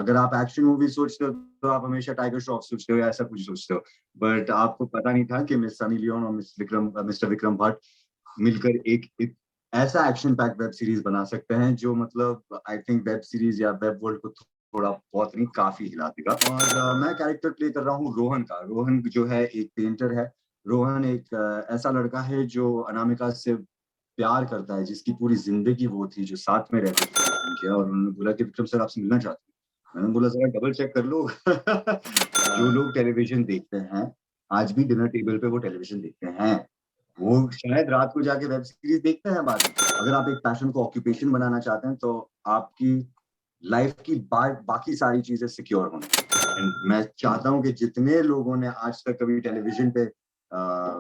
अगर आप action movie सोचते हो तो आप हमेशा टाइगर श्रॉफ सोचते हो या ऐसा कुछ सोचते हो, बट आपको पता नहीं था कि मिस सनी लियोन और मिस्टर विक्रम भट्ट मिलकर एक ऐसा एक्शन पैक वेब सीरीज बना सकते हैं जो मतलब आई थिंक वेब सीरीज या वेब वर्ल्ड को थोड़ा बहुत नहीं काफी हिला देगा। और मैं कैरेक्टर प्ले कर रहा हूँ रोहन का। रोहन जो है एक पेंटर है। रोहन एक ऐसा लड़का है जो अनामिका से प्यार करता है, जिसकी पूरी जिंदगी वो थी, जो साथ में रहते थे विक्रम के। और उन्होंने बोला कि विक्रम सर आपसे मिलना चाहते हैं। मैंने बोला जरा डबल चेक कर लो। जो लोग टेलीविजन देखते हैं, आज भी डिनर टेबल पे वो टेलीविजन देखते हैं, वो शायद रात को जाके वेब सीरीज देखते हैं बाद में। अगर आप एक पैशन को ऑक्यूपेशन बनाना चाहते हैं तो आपकी लाइफ की बाकी सारी चीजें सिक्योर होनी चाहिए। And मैं चाहता हूँ कि जितने लोगों ने आज तक कभी टेलीविजन पे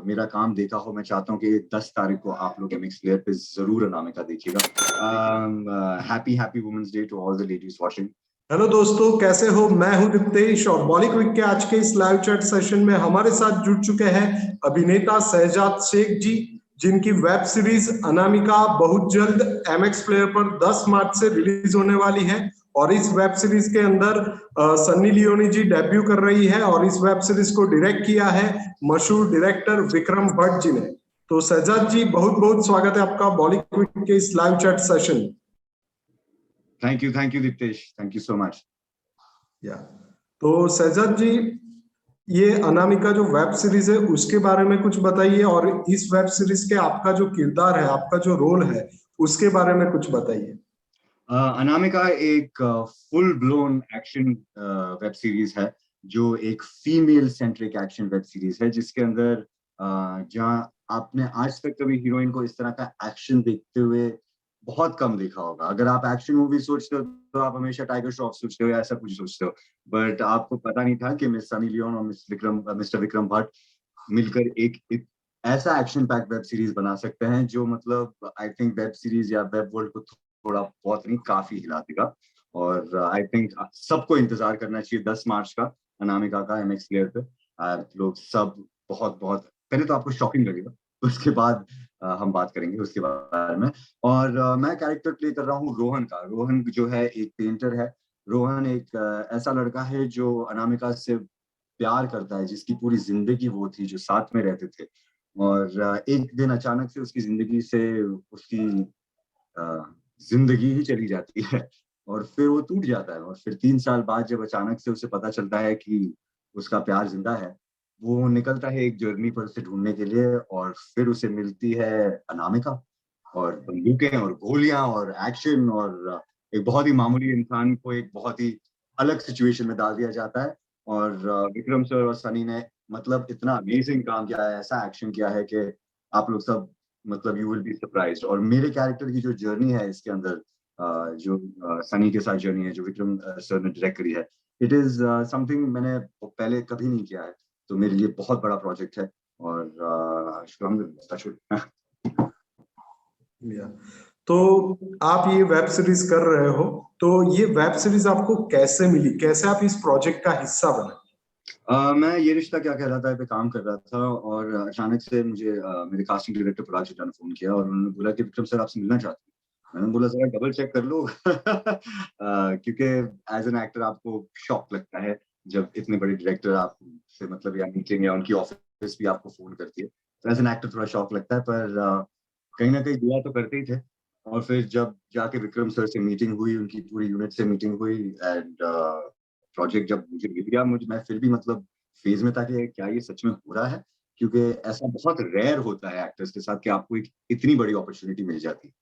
मेरा काम देखा हो, मैं चाहता हूँ कि 10 तारीख को आप लोग एमएक्स प्लेयर पे जरूर अनामिका देखिएगा। Happy happy women's day to all the ladies watching. Hello दोस्तों, कैसे हो? मैं हूं दिप्तेश और बॉलीवुड के आज के इस लाइव चैट सेशन में हमारे साथ जुड़ चुके हैं अभिनेता शहजाद शेख जी, जिनकी वेब सीरीज अनामिका बहुत जल्द एमएक्स प्लेयर पर 10 मार्च से रिलीज होने वाली है। और इस वेब सीरीज के अंदर सन्नी लियोनी जी डेब्यू कर रही है और इस वेब सीरीज को डायरेक्ट किया है मशहूर डायरेक्टर विक्रम भट्ट जी ने। तो शहजाद जी, बहुत बहुत स्वागत है आपका बॉलीवुड के इस लाइव चैट सेशन में। Thank you Diptesh, thank you so much. या तो शहजाद जी, ये अनामिका जो वेब सीरीज है उसके बारे में कुछ बताइए, और इस वेब सीरीज के आपका जो किरदार है, आपका जो रोल है, उसके बारे में कुछ बताइए। अनामिका एक full blown action web series है, जो एक female centric action web series है, जिसके अंदर जहां आपने आज तक कभी हीरोइन को इस तरह का एक्शन देखते हुए बहुत कम देखा होगा। अगर आप एक्शन मूवी सोचते हो तो आप हमेशा टाइगर श्रॉफ सोचते हो या ऐसा कुछ सोचते हो, बट आपको पता नहीं था कि मिस सनी लियोन और मिस्टर विक्रम भट्ट मिलकर एक ऐसा एक्शन पैक वेब सीरीज बना सकते हैं जो मतलब आई थिंक वेब सीरीज या वेब वर्ल्ड को थोड़ा बहुत नहीं काफी हिला देगा। और आई थिंक सबको इंतजार करना चाहिए 10 मार्च का अनामिका का एमएक्स प्लेयर पे। आप लोग सब बहुत बहुत पहले तो आपको शॉकिंग लगेगा, उसके बाद हम बात करेंगे उसके बारे में। और मैं कैरेक्टर प्ले कर रहा हूँ रोहन का। रोहन जो है एक पेंटर है। रोहन एक ऐसा लड़का है जो अनामिका से प्यार करता है, जिसकी पूरी जिंदगी वो थी, जो साथ में रहते थे। और एक दिन अचानक से उसकी जिंदगी से उसकी जिंदगी ही चली जाती है, और फिर वो टूट जाता है। और फिर 3 साल बाद जब अचानक से उसे पता चलता है कि उसका प्यार जिंदा है, वो निकलता है एक जर्नी पर उसे ढूंढने के लिए। और फिर उसे मिलती है अनामिका, और बंदूकें और गोलियां और एक्शन, और एक बहुत ही मामूली इंसान को एक बहुत ही अलग सिचुएशन में डाल दिया जाता है। और विक्रम सर और सनी ने मतलब इतना अमेजिंग काम किया है, ऐसा एक्शन किया है कि आप लोग सब मतलब यू विल बी सरप्राइज्ड। और मेरे कैरेक्टर की जो जर्नी है इसके अंदर, जो सनी के साथ जर्नी है, जो विक्रम सर ने डायरेक्ट करी है, इट इज समथिंग मैंने पहले कभी नहीं किया है, तो मेरे लिए बहुत बड़ा प्रोजेक्ट है। और शुक्रिया। तो आप ये वेब सीरीज कर रहे हो, तो ये वेब सीरीज आपको कैसे मिली, कैसे आप इस प्रोजेक्ट का हिस्सा बने? मैं ये रिश्ता क्या कहलाता है पे काम कर रहा था, और अचानक से मुझे मेरे कास्टिंग डायरेक्टर पराग चड्ढा ने फोन किया, और उन्होंने बोला कि विक्रम सर आपसे मिलना चाहते हैं। मैंने बोला जरा डबल चेक कर लो। क्योंकि एज एन एक्टर आपको शॉक लगता है जब इतने बड़े डायरेक्टर आपसे मतलब या मीटिंग या उनकी ऑफिस भी आपको फोन करती है, तो एज एन एक्टर थोड़ा शॉक लगता है, पर कहीं ना कहीं दुआ तो करते ही थे। और फिर जब जाके विक्रम सर से मीटिंग हुई, उनकी पूरी यूनिट से मीटिंग हुई, एंड प्रोजेक्ट जब मुझे मिल गया, मुझे मैं फिर भी मतलब फेज में था कि क्या ये सच में हो रहा है, क्योंकि ऐसा बहुत रेयर होता है एक्टर्स के साथ कि आपको एक इतनी बड़ी अपॉर्चुनिटी मिल जाती है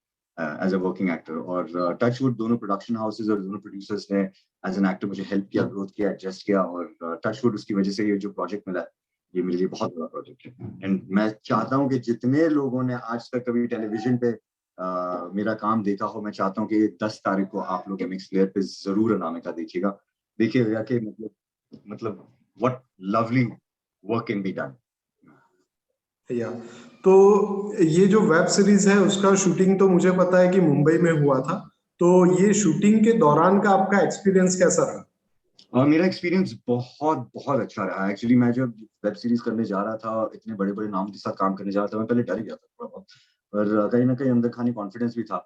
एज अ वर्किंग एक्टर। और टचवुड दोनों प्रोडक्शन हाउसेज और दोनों प्रोड्यूसर्स ने एज एन एक्टर मुझे हेल्प किया, ग्रोथ किया, एडजस्ट किया, और टचवुड उसकी वजह से ये जो प्रोजेक्ट मिला है, ये मेरे लिए बहुत बड़ा प्रोजेक्ट है। एंड मैं चाहता हूँ कि जितने लोगों ने आज तक कभी टेलीविजन पे मेरा काम देखा हो, मैं चाहता हूँ कि 10 तारीख को आप लोग एमएक्स प्लेयर पे जरूर अनामिका देखिएगा। देखिएगा कि मतलब what lovely work can be done. या तो ये जो वेब सीरीज है उसका शूटिंग तो मुझे पता है कि मुंबई में हुआ था, तो ये शूटिंग के दौरान का आपका एक्सपीरियंस कैसा रहा? और मेरा एक्सपीरियंस बहुत बहुत अच्छा रहा। एक्चुअली मैं जब वेब सीरीज करने जा रहा था, इतने बड़े बड़े नाम के साथ काम करने जा रहा था, मैं पहले डर गया था थोड़ा बहुत, पर कहीं ना कहीं अंदर खानी कॉन्फिडेंस भी था।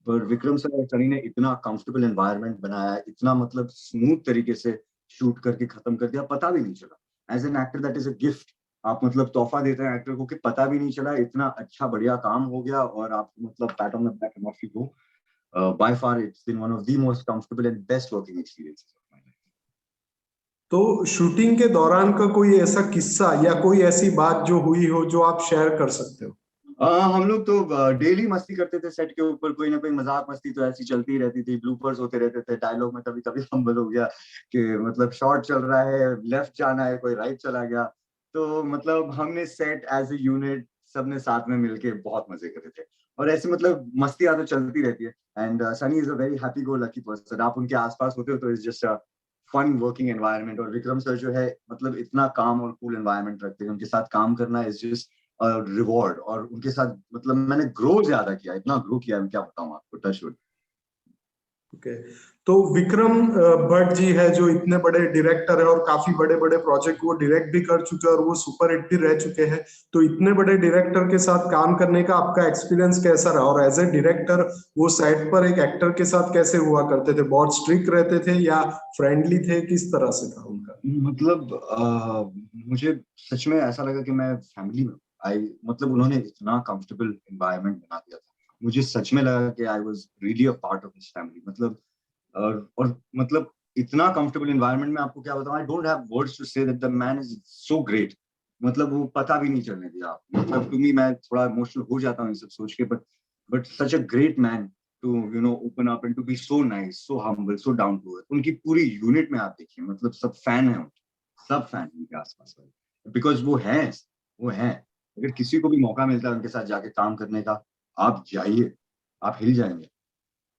पर विक्रम सर और सनी ने इतना कंफर्टेबल एनवायरनमेंट बनाया, इतना मतलब स्मूथ तरीके से शूट करके खत्म कर दिया, पता भी नहीं चला। As an actor that is a gift. आप मतलब तोहफा देते हैं एक्टर को कि पता भी नहीं चला, इतना अच्छा बढ़िया काम हो गया और आप मतलब pat on the back and off you go. By far it's been one of the most comfortable and best working experiences of my life. तो शूटिंग के दौरान का कोई ऐसा किस्सा या कोई ऐसी बात जो हुई हो जो आप शेयर कर सकते हो? हम लोग तो डेली मस्ती करते थे सेट के ऊपर, कोई ना कोई मजाक मस्ती तो ऐसी चलती ही रहती थी, ब्लूपर्स होते रहते थे, डायलॉग में कभी कभी फंबल हो गया कि मतलब शॉर्ट चल रहा है, लेफ्ट जाना है, कोई राइट चला गया। तो मतलब हमने सेट एज ए यूनिट सबने साथ में मिलके बहुत मजे करे थे, और ऐसे मतलब मस्तियां तो चलती रहती है। And Sunny is a very happy go lucky person, आप उनके आसपास होते हो तो it's just a fun working environment. और विक्रम सर जो है मतलब इतना काम और कूल एनवायरनमेंट रखते हैं, उनके साथ काम करना इज जस्ट रिवॉर्ड। और उनके साथ मतलब मैंने ग्रो ज्यादा किया, इतना ग्रो किया, मैं क्या बताऊं आपको, टच वुड। ओके। तो विक्रम भट्ट जी है जो इतने बड़े डायरेक्टर है और काफी बड़े बड़े प्रोजेक्ट वो डायरेक्ट भी कर चुके हैं और वो सुपर हिट भी रह चुके हैं। तो इतने बड़े डायरेक्टर के साथ काम करने का आपका एक्सपीरियंस कैसा रहा, और एज ए डायरेक्टर वो सेट पर एक एक्टर के साथ कैसे हुआ करते थे? बहुत स्ट्रिक्ट रहते थे या फ्रेंडली थे? किस तरह से था उनका? मतलब मुझे सच में ऐसा लगा कि मैं फैमिली में आई, मतलब उन्होंने इतना कंफर्टेबल एनवायरनमेंट बना दिया था, मुझे सच में लगा कि I was really a part of this family. मतलब और मतलब इतना कंफर्टेबल एनवायरनमेंट में आपको क्या बताऊं, I don't have words to say that the man is so great. मतलब वो पता भी नहीं चलने दिया आप, मतलब टू मी, मैं थोड़ा इमोशनल हो जाता हूँ ये सब सोच के, but such a great man to open up and to be so nice, so humble, so down to earth. उनकी पूरी यूनिट में आप देखिए, मतलब सब फैन है उनके, सब फैन उनके आसपास वाले, बिकॉज वो हैं। अगर किसी को भी मौका मिलता है उनके साथ जाके काम करने का, आप जाइए, आप हिल जाएंगे।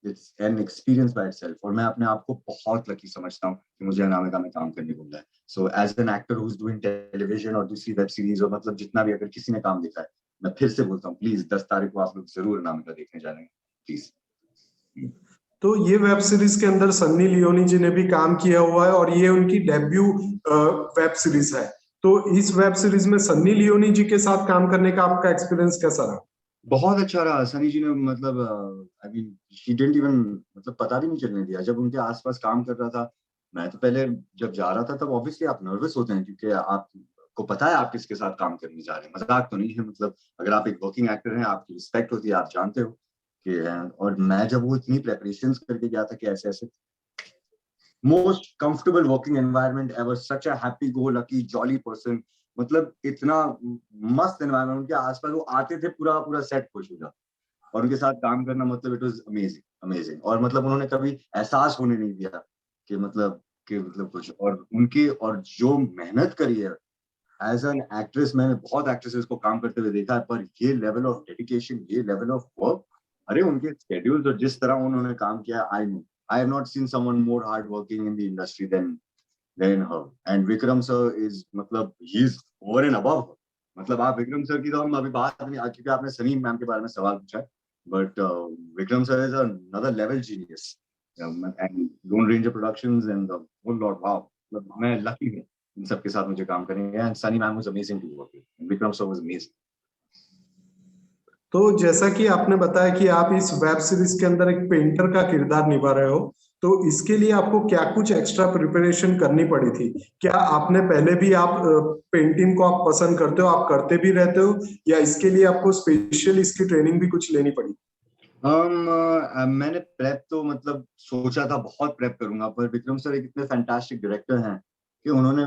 It's an experience by itself, और मैं अपने आप को बहुत लकी समझता हूँ कि मुझे अनामिका में काम करने को मिला है। So as an actor who is doing television और दूसरी वेब सीरीज, और मतलब जितना भी अगर किसी ने काम देखा है, मैं फिर से बोलता हूँ, प्लीज 10 तारीख को आप लोग जरूर अनामिका देखने जा रहे हैं, प्लीज। तो ये वेब सीरीज के अंदर सन्नी लियोनी जी ने भी काम किया हुआ है और ये उनकी डेब्यू वेब सीरीज है। तो इस वेब सीरीज में सन्नी लियोनी जी के साथ काम करने का आपका एक्सपीरियंस कैसा रहा? बहुत अच्छा रहा। सनी जी ने मतलब I mean she didn't even, मतलब पता भी नहीं चलने दिया जब उनके आसपास काम कर रहा था। मैं तो पहले जब जा रहा था तब ऑब्वियसली आप नर्वस होते हैं, क्योंकि आपको पता है आप किसके साथ काम करने जा रहे हैं, मजाक तो नहीं है। मतलब अगर आप एक वर्किंग एक्टर हैं, आपकी रिस्पेक्ट होती है, आप जानते हो कि और मैं जब वो इतनी प्रेपरेशन करके गया था कि ऐसे ऐसे, most comfortable working environment ever, such a happy go lucky jolly person, मतलब इतना मस्त एनवायरनमेंट उनके आसपास, वो आते थे पूरा पूरा सेट खुश हो जाता, और उनके साथ काम करना मतलब इट वाज अमेजिंग अमेजिंग। और मतलब उन्होंने कभी एहसास होने नहीं दिया कि मतलब कुछ, और उनकी और जो मेहनत करी है एज एन एक्ट्रेस, मैंने बहुत एक्ट्रेसेस को काम करते हुए देखा है, पर ये लेवल ऑफ डेडिकेशन, ये लेवल ऑफ वर्क, अरे उनके स्केड्यूल्स और जिस तरह उन्होंने काम किया, I have not seen someone more hard working in the industry than her. And Vikram sir is मतलब ही is over and above her. मतलब आप विक्रम सर की तो हम अभी बात नहीं, क्योंकि आपने सनी मैम के बारे में सवाल पूछा है, but Vikram sir is another level genius. And Lone Ranger Productions and the whole lot, wow, मतलब मैं लकी हूँ इन सबके साथ मुझे काम करेंगे। And Sunny ma'am was amazing to work with, Vikram sir was amazing. तो जैसा कि आपने बताया कि आप इस वेब सीरीज के अंदर एक पेंटर का किरदार निभा रहे हो, तो इसके लिए आपको क्या कुछ एक्स्ट्रा प्रिपरेशन करनी पड़ी थी? क्या आपने पहले भी आप पेंटिंग को आप पसंद करते हो, आप करते भी रहते हो, या इसके लिए आपको स्पेशल इसकी ट्रेनिंग भी कुछ लेनी पड़ी? मैंने प्रेप तो मतलब सोचा था बहुत प्रेप करूंगा, पर विक्रम सर एक इतने फैंटास्टिक डायरेक्टर हैं कि उन्होंने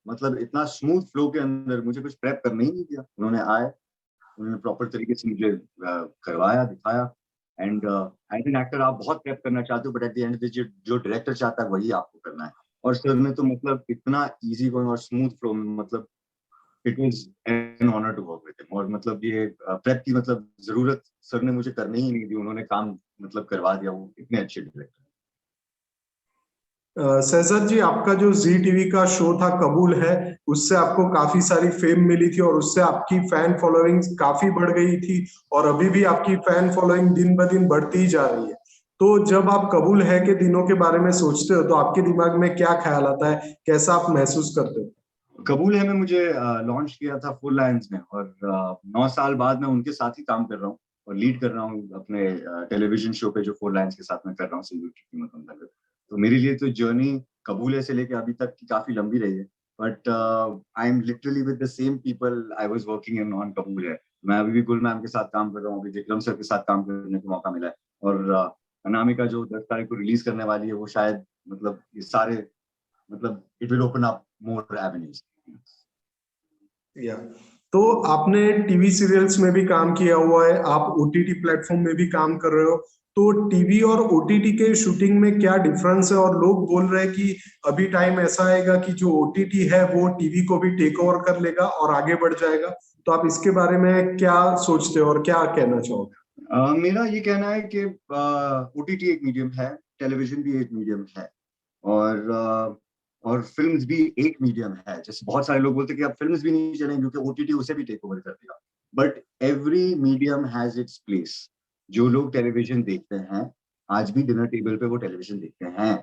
मतलब इतना स्मूथ फ्लो के अंदर मुझे कुछ प्रेप करना ही नहीं दिया। उन्होंने आए, उन्होंने प्रॉपर तरीके से मुझे करवाया, दिखाया। एंड एज एन एक्टर आप बहुत प्रेप करना चाहते हो, बट एट द एंड जो डायरेक्टर चाहता है वही आपको करना है। और सर ने तो मतलब इतना इजी गोइंग और स्मूथ फ्लो में, मतलब it was an honour to work with him. और मतलब ये प्रेप की मतलब जरूरत सर ने मुझे करने ही नहीं दी, उन्होंने काम मतलब करवा दिया, वो इतने अच्छे डायरेक्टर। शहजाद जी, आपका जो जी टीवी का शो था कबूल है, उससे आपको काफी सारी फेम मिली थी और उससे आपकी फैन फॉलोइंग काफी बढ़ गई थी, और अभी भी आपकी फैन फॉलोइंग दिन ब दिन बढ़ती ही जा रही है। तो जब आप कबूल है के दिनों के बारे में सोचते हो तो आपके दिमाग में क्या ख्याल आता है, कैसा आप महसूस करते हो? कबूल है में मुझे लॉन्च किया था फुल लायंस में, और 9 साल बाद मैं उनके साथ ही काम कर रहा हूँ। और लीड कर रहा हूँ अपने टेलीविजन शो पे जो 4 लाइन्स के साथ मैं कर रहा हूँ सिल्वर की कीमत अंदर। तो मेरे लिए तो जर्नी कबूले से लेके अभी तक की काफी लंबी रही है, but I am literally with the same people I was working in on कबूल। मैं अभी भी गुल मैम के साथ काम कर रहा हूँ, अभी विक्रम सर के साथ काम करने का मौका मिला है, और अनामिका जो 10 तारीख को रिलीज करने वाली है वो शायद मतलब ये सारे मतलब it will open up more avenues. या तो आपने टीवी सीरियल्स में भी काम किया हुआ है, आप ओटीटी प्लेटफॉर्म में भी काम कर रहे हो, तो टीवी और ओटीटी के शूटिंग में क्या डिफरेंस है? और लोग बोल रहे हैं कि अभी टाइम ऐसा आएगा कि जो ओटीटी है वो टीवी को भी टेक ओवर कर लेगा और आगे बढ़ जाएगा, तो आप इसके बारे में क्या सोचते हो और क्या कहना चाहोगे? मेरा ये कहना है कि ओटीटी एक मीडियम है, टेलीविजन भी एक मीडियम है, और फिल्म्स भी एक मीडियम है। जैसे बहुत सारे लोग बोलते हैं कि अब फिल्म्स भी नहीं चलेंगे क्योंकि ओटीटी उसे भी टेक ओवर कर देगा, but every medium has its place. जो लोग टेलीविजन देखते हैं आज भी डिनर टेबल पे वो टेलीविजन देखते हैं,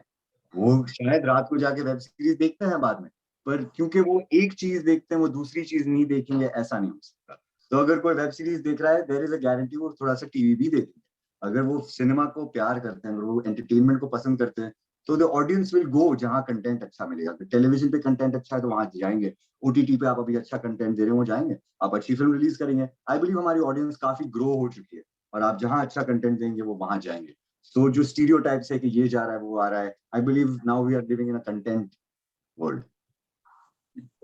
वो शायद रात को जाके वेब सीरीज देखते हैं बाद में, पर क्योंकि वो एक चीज देखते हैं वो दूसरी चीज नहीं देखेंगे ऐसा नहीं हो सकता। तो अगर कोई वेब सीरीज देख रहा है देयर इज अ गारंटी वो थोड़ा सा टीवी भी देखेंगे। अगर वो सिनेमा को प्यार करते हैं, अगर वो एंटरटेनमेंट को पसंद करते हैं, तो द ऑडियंस विल गो जहाँ कंटेंट अच्छा मिलेगा। अगर टेलीविजन पे कंटेंट अच्छा है तो वहां जाएंगे, ओटीटी पे आप अभी अच्छा कंटेंट दे रहे हो वो जाएंगे, आप अच्छी फिल्म रिलीज करेंगे। आई बिलीव हमारी ऑडियंस काफी ग्रो हो चुकी है, और आप जहाँ अच्छा कंटेंट देंगे वो वहां जाएंगे। सो जो स्टीरियोटाइप्स है कि ये जा रहा है वो आ रहा है, I believe now we are living in a content world.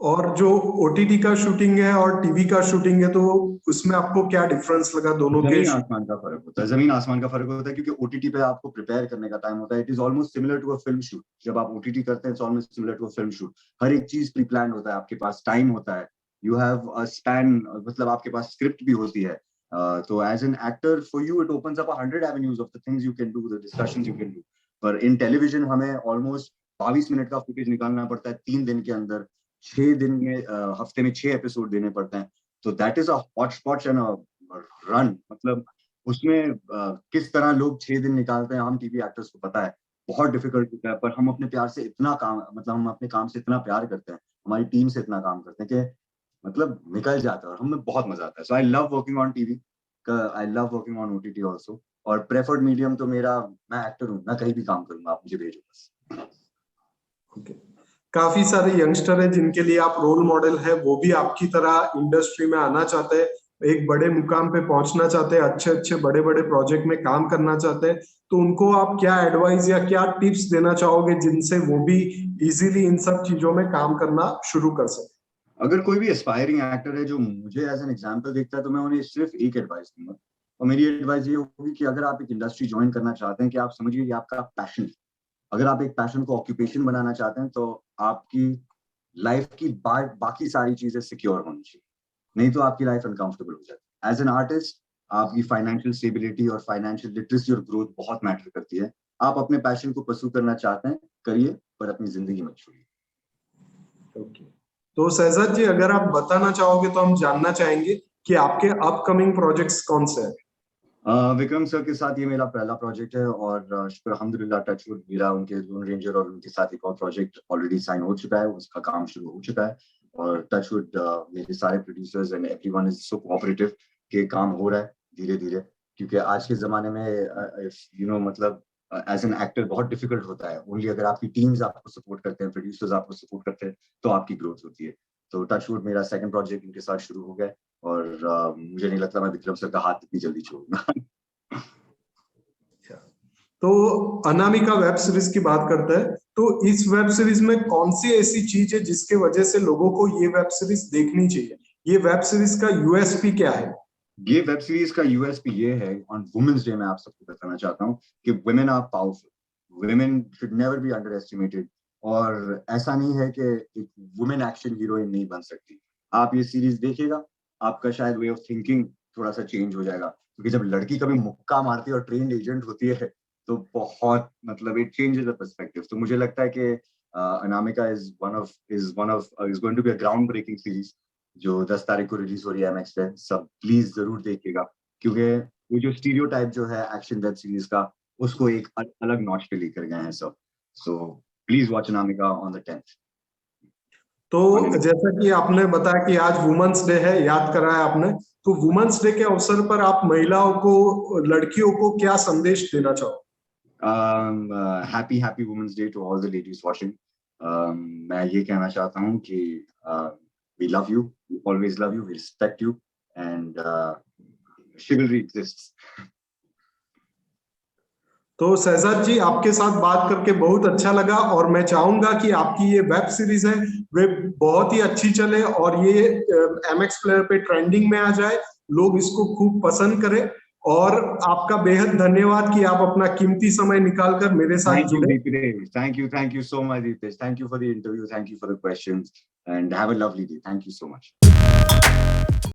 और जो ओटीटी का शूटिंग है और टीवी का शूटिंग है, तो उसमें आपको क्या डिफरेंस लगा दोनों के? जमीन आसमान का फर्क होता है, जमीन आसमान का फर्क होता है, क्योंकि ओटीटी पे आपको प्रिपेयर करने का टाइम होता है। It is almost similar to a film shoot. जब आप ओटीटी करते हैं it's almost similar to a film shoot. हर एक चीज प्री प्लान होता है, आपके पास टाइम होता है, यू हैव अ स्पैन, मतलब आपके पास स्क्रिप्ट भी होती है। तो as an actor for you it opens up 100 avenues of the things you can do, the discussions you can do. पर इन टेलीविजन हमें ऑलमोस्ट 22 मिनट का फुटेज निकालना पड़ता है 3 दिन के अंदर, 6 दिन में, हफ्ते में 6 एपिसोड देने पड़ते हैं। तो that is a hot spot and run, मतलब उसमें किस तरह लोग 6 दिन निकालते हैं हम टीवी एक्टर्स को पता है, बहुत डिफिकल्ट होता है। पर हम अपने प्यार से इतना काम, मतलब हम अपने काम से इतना प्यार करते हैं, हमारी टीम से इतना काम करते हैं कि मतलब निकल जाता है और हमें बहुत मजा आता है। So I love working on TV, I love working on OTT also. और प्रेफर्ड मीडियम तो मेरा, मैं एक्टर हूँ, मैं कहीं भी काम करूंगा, आप मुझे भेजो बस। ओके। काफी सारे यंगस्टर है जिनके लिए आप रोल मॉडल है, वो भी आपकी तरह इंडस्ट्री में आना चाहते हैं, एक बड़े मुकाम पे पहुंचना चाहते हैं, अच्छे अच्छे बड़े बड़े प्रोजेक्ट में काम करना चाहते हैं, तो उनको आप क्या एडवाइस या क्या टिप्स देना चाहोगे जिनसे वो भी इजीली इन सब चीजों में काम करना शुरू कर सके? अगर कोई भी एस्पायरिंग एक्टर है जो मुझे एज एन एग्जाम्पल देखता है तो मैं उन्हें सिर्फ एक एडवाइस दूंगा, और मेरी एडवाइस ये होगी कि अगर आप एक इंडस्ट्री ज्वाइन करना चाहते हैं, कि आप समझिए कि आपका पैशन है। अगर आप एक पैशन को ऑक्यूपेशन बनाना चाहते हैं तो आपकी लाइफ की बाकी सारी चीजें सिक्योर होनी चाहिए, नहीं तो आपकी लाइफ अनकंफर्टेबल हो जाती है। एज एन आर्टिस्ट आपकी फाइनेंशियल स्टेबिलिटी और फाइनेंशियल लिटरेसी और ग्रोथ बहुत मैटर करती है। आप अपने पैशन को परस्यू करना चाहते हैं, करिए, पर अपनी जिंदगी मत छोड़िए। ओके। तो शहजाद जी, अगर आप बताना चाहोगे तो हम जानना चाहेंगे कि आपके अपकमिंग प्रोजेक्ट्स कौन से हैं? विक्रम सर के साथ ये मेरा पहला प्रोजेक्ट है, और शुक्र अल्हम्दुलिल्लाह टचवुड मेरा उनके लोन रेंजर और उनके साथ एक और प्रोजेक्ट ऑलरेडी साइन हो चुका है, उसका काम शुरू हो चुका है। और टचवुड मेरे सारे producers and everyone is so cooperative कि काम हो रहा है धीरे धीरे। क्योंकि आज के जमाने में यू नो मतलब एज एन एक्टर बहुत डिफिकल्ट होता है, ओनली अगर आपकी टीम्स आपको सपोर्ट करते हैं, प्रोड्यूसर्स आपको सपोर्ट करते हैं, तो आपकी ग्रोथ होती है। तो टचवुड मेरा सेकंड प्रोजेक्ट इनके साथ शुरू हो गया, और मुझे नहीं लगता मैं विक्रम सर का हाथ इतनी जल्दी छोड़ूंगा। तो अनामिका वेब सीरीज की बात करते हैं, तो इस वेब सीरीज में कौन सी ऐसी चीज है जिसके वजह से लोगों को ये वेब सीरीज देखनी चाहिए? ये वेब सीरीज का यूएसपी क्या है? ये वेब सीरीज का यूएसपी ये है, ऑन वुमेन्स डे मैं आप सबको बताना चाहता हूँ कि women are powerful, women should never be underestimated. और ऐसा नहीं है कि एक वुमेन एक्शन हीरोइन नहीं बन सकती। आप ये सीरीज देखिएगा, आपका शायद वे ऑफ थिंकिंग थोड़ा सा चेंज हो जाएगा, क्योंकि जब लड़की कभी मुक्का मारती है और ट्रेंड एजेंट होती है तो बहुत मतलब इट चेंजेस द पर्सपेक्टिव। तो मुझे लगता है कि Anamika is going to be a groundbreaking series जो 10 तारीख को रिलीज हो रही है एमएक्स पे। सब प्लीज जरूर देखिएगा, क्योंकि वो जो स्टीरियोटाइप जो है एक्शन वेब सीरीज का, उसको एक अलग नॉच पे लेकर गए हैं सब। So please watch Anamika on the 10th। तो जैसा कि आपने बताया कि आज वुमेन्स डे है, याद कराया आपने, तो वुमेन्स डे के अवसर पर आप महिलाओं को, लड़कियों को क्या संदेश देना चाहो? Happy Women's Day to all the ladies watching. मैं ये कहना चाहता हूँ कि we love you, we always love you, we respect you, and chivalry exists. तो शहजाद जी, आपके साथ बात करके बहुत अच्छा लगा और मैं चाहूंगा कि आपकी ये वेब सीरीज है वे बहुत ही अच्छी चले और ये MX प्लेयर पे ट्रेंडिंग में आ जाए, लोग इसको खूब पसंद करें। और आपका बेहद धन्यवाद कि आप अपना कीमती समय निकालकर मेरे साथ जुड़े। Thank you so much, Deepesh. Thank you for the interview, thank you for the questions, and have a lovely day. Thank you so much.